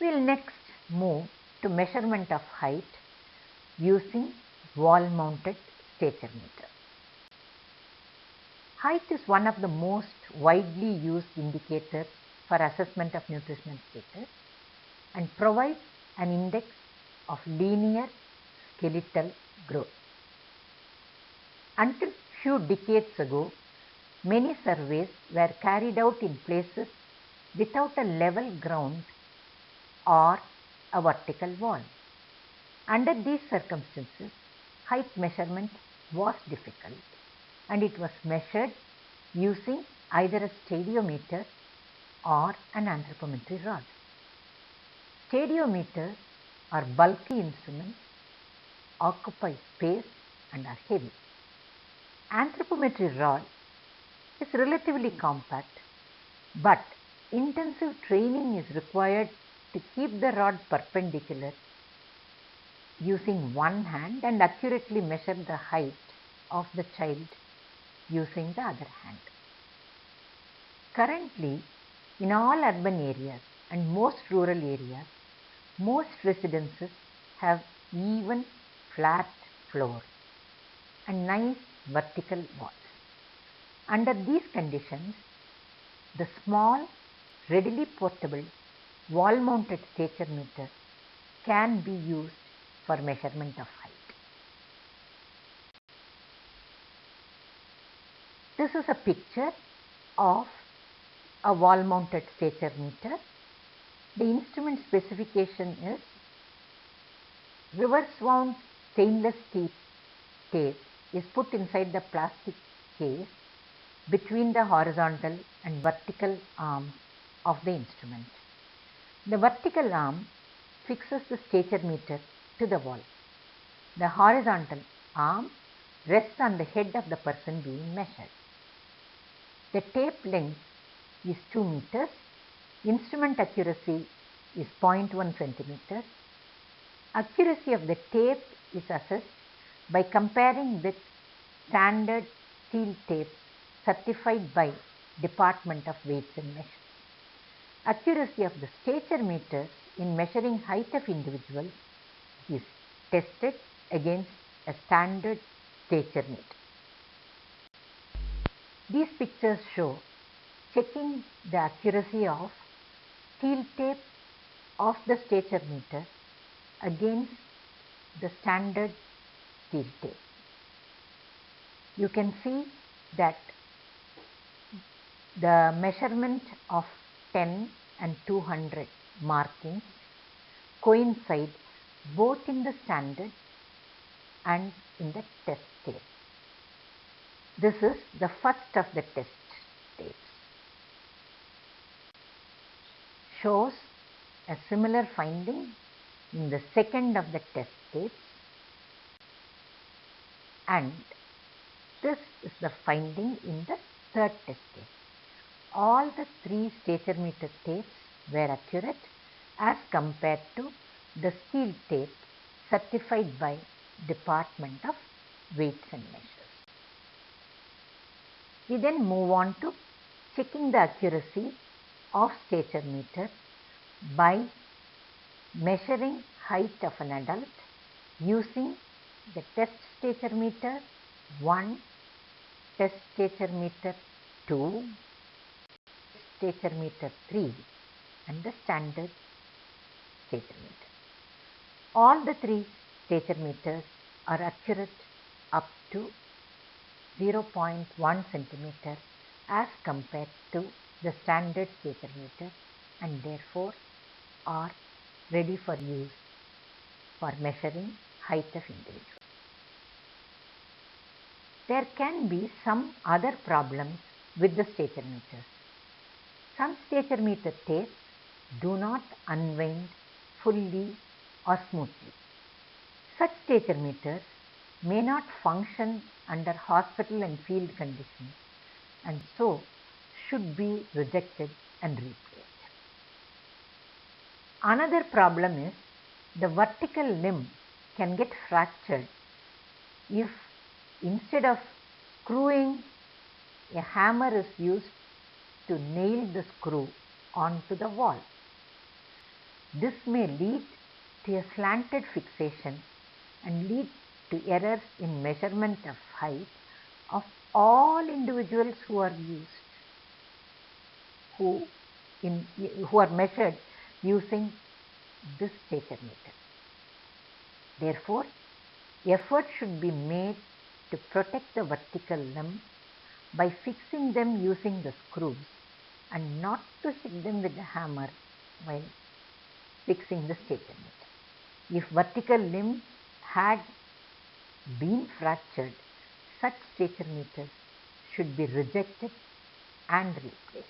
We'll next move to measurement of height using wall-mounted stature meter. Height is one of the most widely used indicators for assessment of nutritional status and provides an index of linear skeletal growth. Until few decades ago, many surveys were carried out in places without a level ground or a vertical wall. Under these circumstances, height measurement was difficult and it was measured using either a stadiometer or an anthropometry rod. Stadiometers are bulky instruments, occupy space and are heavy. Anthropometry rod is relatively compact, but intensive training is required to keep the rod perpendicular using one hand and accurately measure the height of the child using the other hand. Currently, in all urban areas and most rural areas, most residences have even flat floors and nice vertical walls. Under these conditions, the small, readily portable wall-mounted stature meter can be used for measurement of height. This is a picture of a wall-mounted stature meter. The instrument specification is reverse wound stainless steel tape is put inside the plastic case between the horizontal and vertical arms of the instrument. The vertical arm fixes the stature meter to the wall. The horizontal arm rests on the head of the person being measured. The tape length is 2 meters. Instrument accuracy is 0.1 centimeters. Accuracy of the tape is assessed by comparing with standard steel tape certified by Department of Weights and Measures. Accuracy of the stature meters in measuring height of individuals is tested against a standard stature meter. These pictures show checking the accuracy of steel tape of the stature meter against the standard steel tape. You can see that the measurement of 10 and 200 markings coincide both in the standard and in the test tape. This is the first of the test tapes. Shows a similar finding in the second of the test tapes, and this is the finding in the third test tape. All the 3 stature meter tapes were accurate as compared to the steel tape certified by Department of Weights and Measures. We then move on to checking the accuracy of stature meter by measuring height of an adult using the test stature meter 1, test stature meter 2, stature meter 3 and the standard stature meter. All the 3 stature meters are accurate up to 0.1 centimeter as compared to the standard stature meter and therefore are ready for use for measuring height of individuals. There can be some other problems with the stature meters. Some stature meter tapes do not unwind fully or smoothly. Such stature meters may not function under hospital and field conditions and so should be rejected and replaced. Another problem is the vertical limb can get fractured if instead of screwing, a hammer is used to nail the screw onto the wall. This may lead to a slanted fixation and lead to errors in measurement of height of all individuals who are measured using this stature meter. Therefore, effort should be made to protect the vertical limb by fixing them using the screws and not to hit them with the hammer while fixing the stature meter. If vertical limb had been fractured, such stature meters should be rejected and replaced.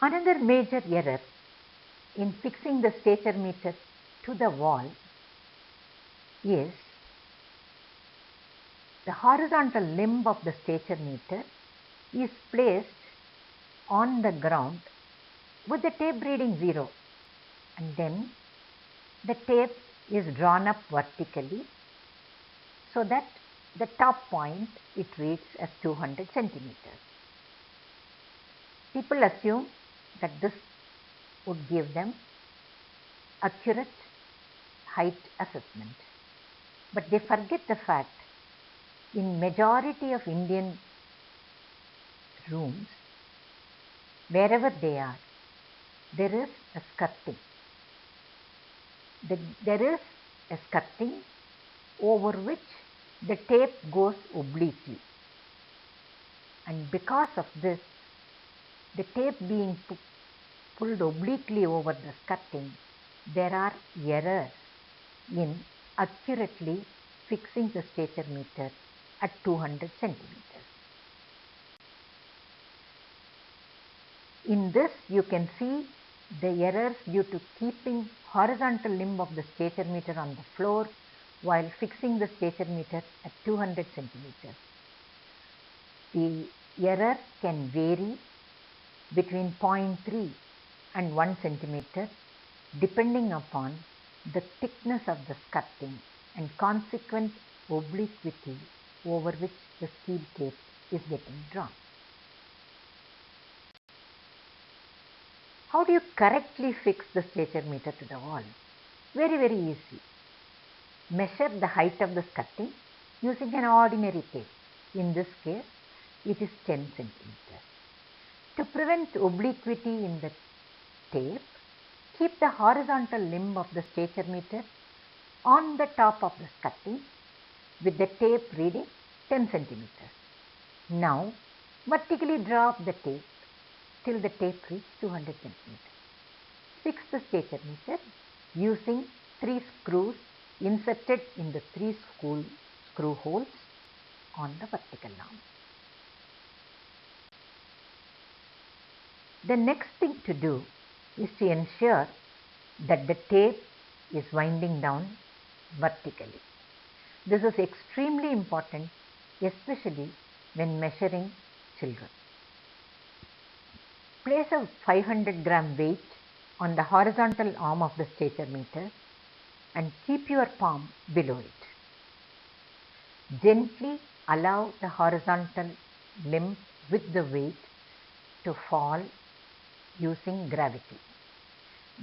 Another major error in fixing the stature meter to the wall is the horizontal limb of the stature meter is placed on the ground with the tape reading 0, and then the tape is drawn up vertically so that the top point it reads as 200 centimeters. People assume that this would give them accurate height assessment, but they forget the fact in majority of Indian rooms, wherever they are, there is a skirting. There is a skirting over which the tape goes obliquely, and because of this, the tape being pulled obliquely over the skirting, there are errors in accurately fixing the stature meter at 200 centimeters. In this, you can see the errors due to keeping horizontal limb of the stature meter on the floor while fixing the stature meter at 200 centimeters. The error can vary between 0.3 and 1 centimeter depending upon the thickness of the skirting and consequent obliquity over which the steel tape is getting drawn. How do you correctly fix the stature meter to the wall? Very easy. Measure the height of the skirting using an ordinary tape. In this case, it is 10 centimeters. To prevent obliquity in the tape, keep the horizontal limb of the stature meter on the top of the skirting with the tape reading 10 centimeters. Now, vertically draw up the tape till the tape reaches 200 centimeters. Fix the stature meter using 3 screws inserted in the 3 screw holes on the vertical arm. The next thing to do is to ensure that the tape is winding down vertically. This is extremely important, especially when measuring children. Place a 500 gram weight on the horizontal arm of the stature meter and keep your palm below it. Gently allow the horizontal limb with the weight to fall using gravity.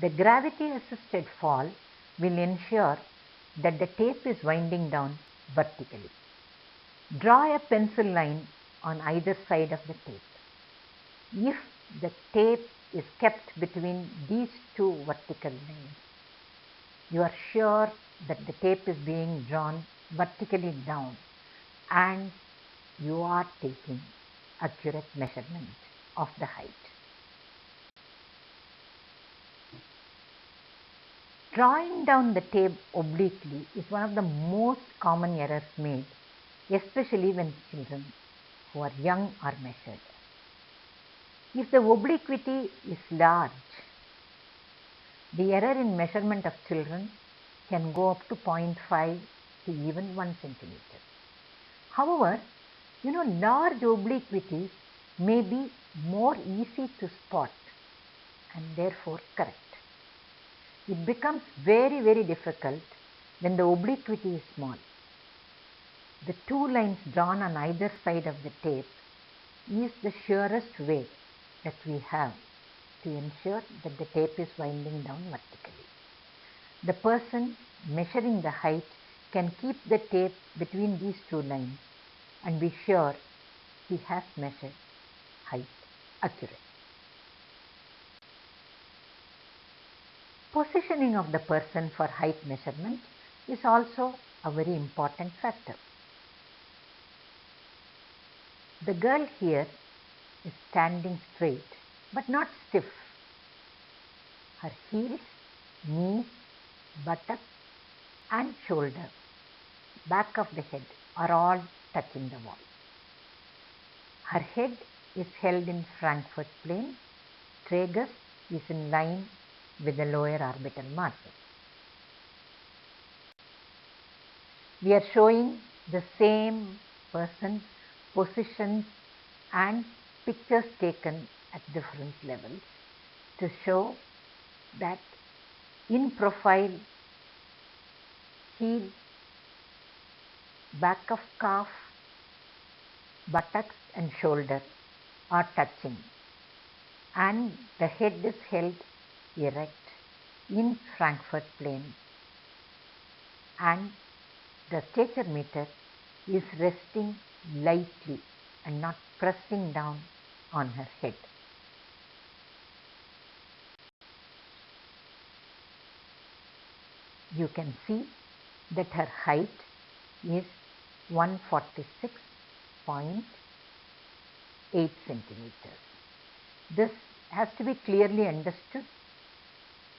The gravity assisted fall will ensure that the tape is winding down vertically. Draw a pencil line on either side of the tape. If the tape is kept between these 2 vertical lines, you are sure that the tape is being drawn vertically down and you are taking accurate measurement of the height. Drawing down the tape obliquely is one of the most common errors made, especially when children who are young are measured. If the obliquity is large, the error in measurement of children can go up to 0.5 to even 1 centimeter. However, large obliquities may be more easy to spot and therefore correct. It becomes very difficult when the obliquity is small. The 2 lines drawn on either side of the tape is the surest way that we have to ensure that the tape is winding down vertically. The person measuring the height can keep the tape between these two lines and be sure he has measured height accurately. Positioning of the person for height measurement is also a very important factor. The girl here is standing straight but not stiff. Her heels, knees, buttock and shoulder, back of the head are all touching the wall. Her head is held in Frankfurt plane. Tragus is in line with the lower orbital margin. We are showing the same person, positions and pictures taken at different levels to show that in profile, heel, back of calf, buttocks and shoulder are touching and the head is held erect in Frankfurt plane and the stature meter is resting lightly and not pressing down on her head. You can see that her height is 146.8 centimeters. This has to be clearly understood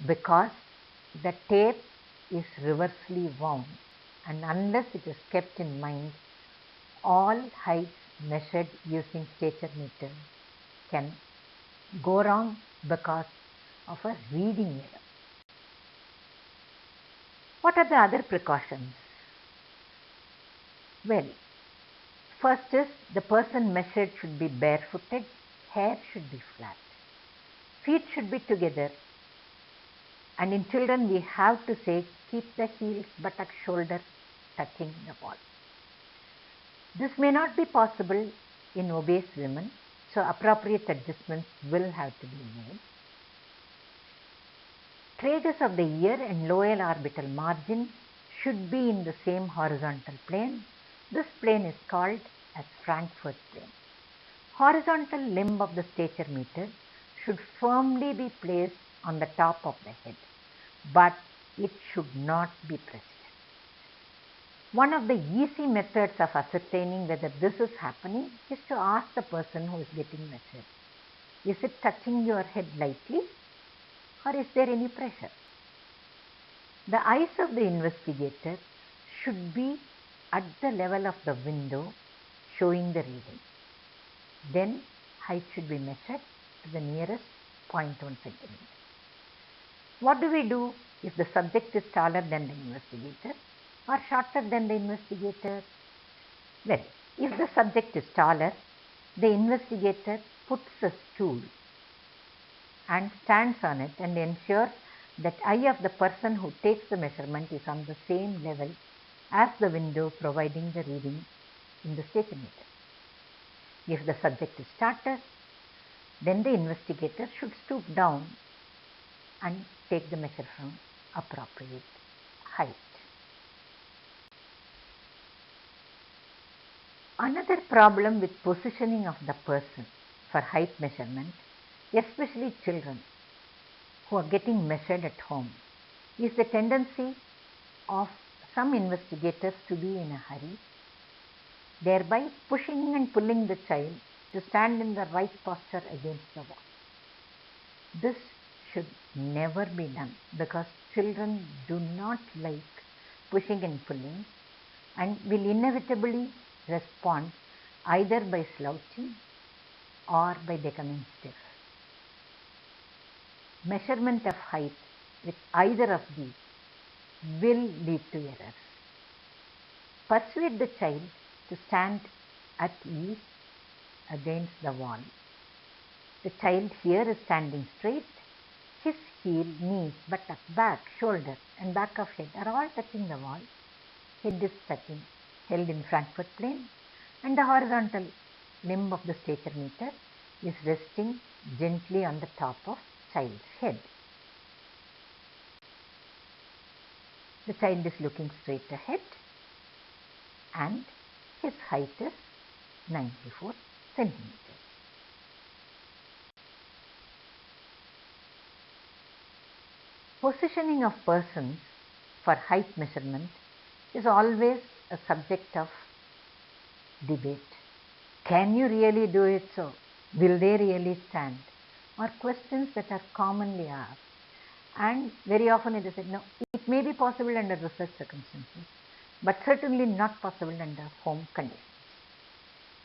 because the tape is reversely wound, and unless it is kept in mind, all heights measured using stature meter can go wrong because of a reading error. What are the other precautions? Well, first is the person measured should be barefooted, hair should be flat, feet should be together, and in children we have to say keep the heels, buttock, shoulder touching the wall. This may not be possible in obese women, so appropriate adjustments will have to be made. Tragus of the ear and lower orbital margin should be in the same horizontal plane. This plane is called as Frankfurt plane. Horizontal limb of the stature meter should firmly be placed on the top of the head, but it should not be pressed. One of the easy methods of ascertaining whether this is happening is to ask the person who is getting measured, is it touching your head lightly or is there any pressure? The eyes of the investigator should be at the level of the window showing the reading. Then height should be measured to the nearest 0.1 centimeter. What do we do if the subject is taller than the investigator or shorter than the investigator? Well, if the subject is taller, the investigator puts a stool and stands on it and ensures that eye of the person who takes the measurement is on the same level as the window providing the reading in the stature meter. If the subject is shorter, then the investigator should stoop down and take the measure from appropriate height. Another problem with positioning of the person for height measurement, especially children who are getting measured at home, is the tendency of some investigators to be in a hurry, thereby pushing and pulling the child to stand in the right posture against the wall. This should never be done because children do not like pushing and pulling and will inevitably respond either by slouching or by becoming stiff. Measurement of height with either of these will lead to errors. Persuade the child to stand at ease against the wall. The child here is standing straight. His heel, knees, buttock, back, shoulder and back of head are all touching the wall. Head is touching, held in Frankfurt plane, and the horizontal limb of the stature meter is resting gently on the top of child's head. The child is looking straight ahead and his height is 94 centimeters. Positioning of persons for height measurement is always a subject of debate. Can you really do it so? Will they really stand? Are questions that are commonly asked. And very often it is said, no, it may be possible under research circumstances, but certainly not possible under home conditions.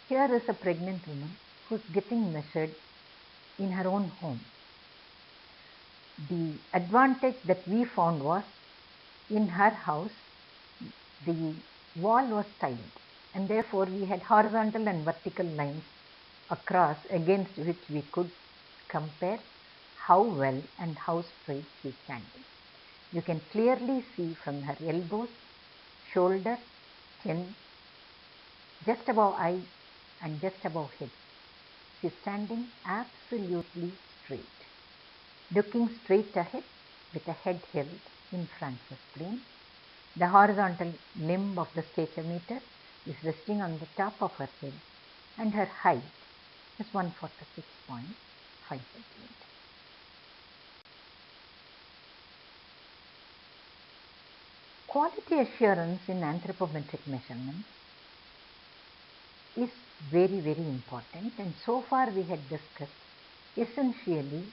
Here is a pregnant woman who is getting measured in her own home. The advantage that we found was, in her house, the wall was tiled, and therefore we had horizontal and vertical lines across against which we could compare how well and how straight she is standing. You can clearly see from her elbows, shoulder, chin, just above eye and just above head. She is standing absolutely straight, looking straight ahead with a head held in Francis plane. The horizontal limb of the statometer is resting on the top of her head, and her height is 146.5 centimeters. Quality assurance in anthropometric measurement is very, very important, and so far we had discussed essentially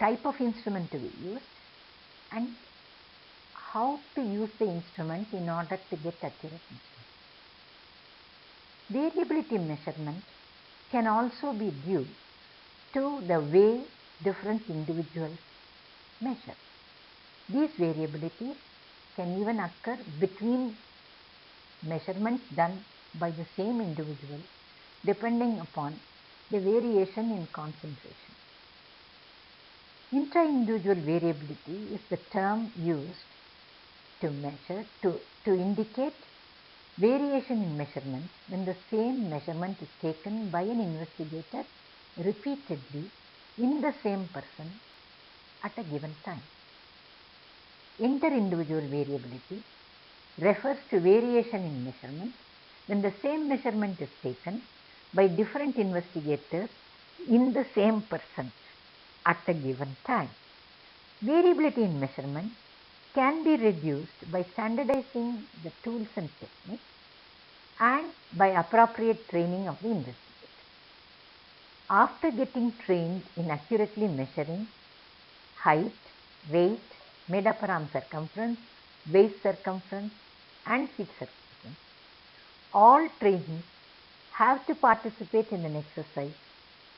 type of instrument to be used and how to use the instrument in order to get accurate measurement. Variability measurement can also be due to the way different individuals measure. These variabilities can even occur between measurements done by the same individual depending upon the variation in concentration. Intra-individual variability is the term used to measure, to indicate variation in measurement when the same measurement is taken by an investigator repeatedly in the same person at a given time. Inter-individual variability refers to variation in measurement when the same measurement is taken by different investigators in the same person at a given time. Variability in measurement can be reduced by standardizing the tools and techniques and by appropriate training of the investigator. After getting trained in accurately measuring height, weight, mid-upper arm circumference, waist circumference and feet circumference, all trainees have to participate in an exercise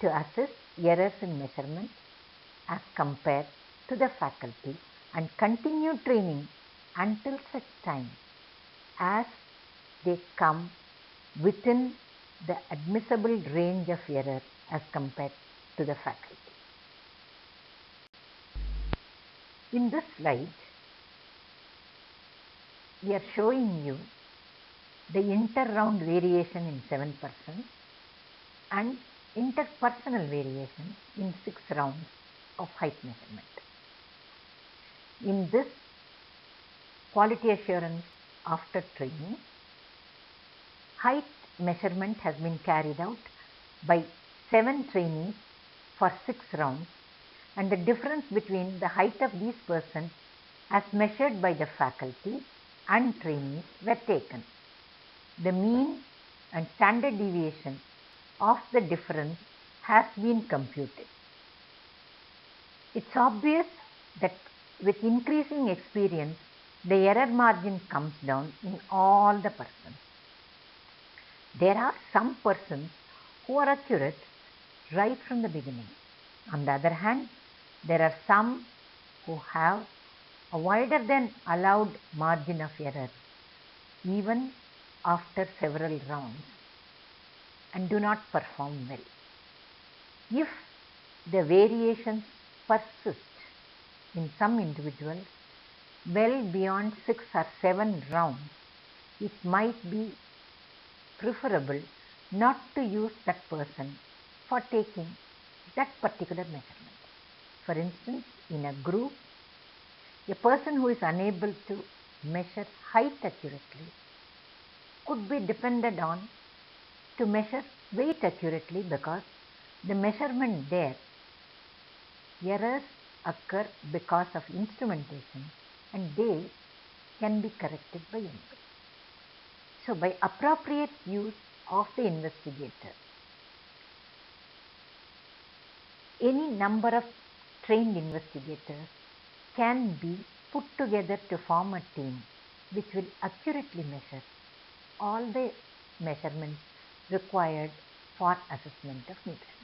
to assess errors in measurement as compared to the faculty and continue training until such time as they come within the admissible range of error as compared to the faculty. In this slide, we are showing you the inter-round variation in 7% and interpersonal variation in 6 rounds of height measurement. In this quality assurance after training, height measurement has been carried out by 7 trainees for 6 rounds, and the difference between the height of these persons as measured by the faculty and trainees were taken. The mean and standard deviation of the difference has been computed. It's obvious that with increasing experience, the error margin comes down in all the persons. There are some persons who are accurate right from the beginning. On the other hand, there are some who have a wider than allowed margin of error even after several rounds and do not perform well. If the variations persist in some individuals well beyond 6 or 7 rounds, it might be preferable not to use that person for taking that particular measurement. For instance, in a group, a person who is unable to measure height accurately could be depended on to measure weight accurately, because the measurement there, errors occur because of instrumentation and they can be corrected by anybody. So by appropriate use of the investigator, any number of trained investigators can be put together to form a team which will accurately measure all the measurements required for assessment of nutrition.